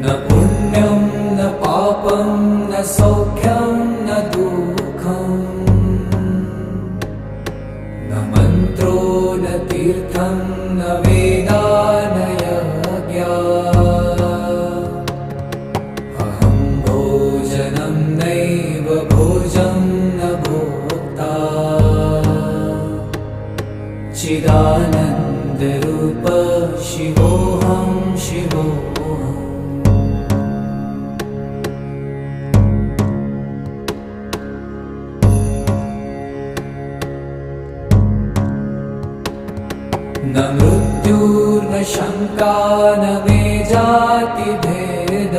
न पुण्यं न पापं न सौख्यं न दुःखं न मन्त्रो न तीर्थं न वेदा न यज्ञा अहं भोजनं नैव भोजं न भोक्ता चिदानन्दरूप शिवोऽहं शिवोऽहम् न मृत्युर्न शङ्का न मे जातिभेद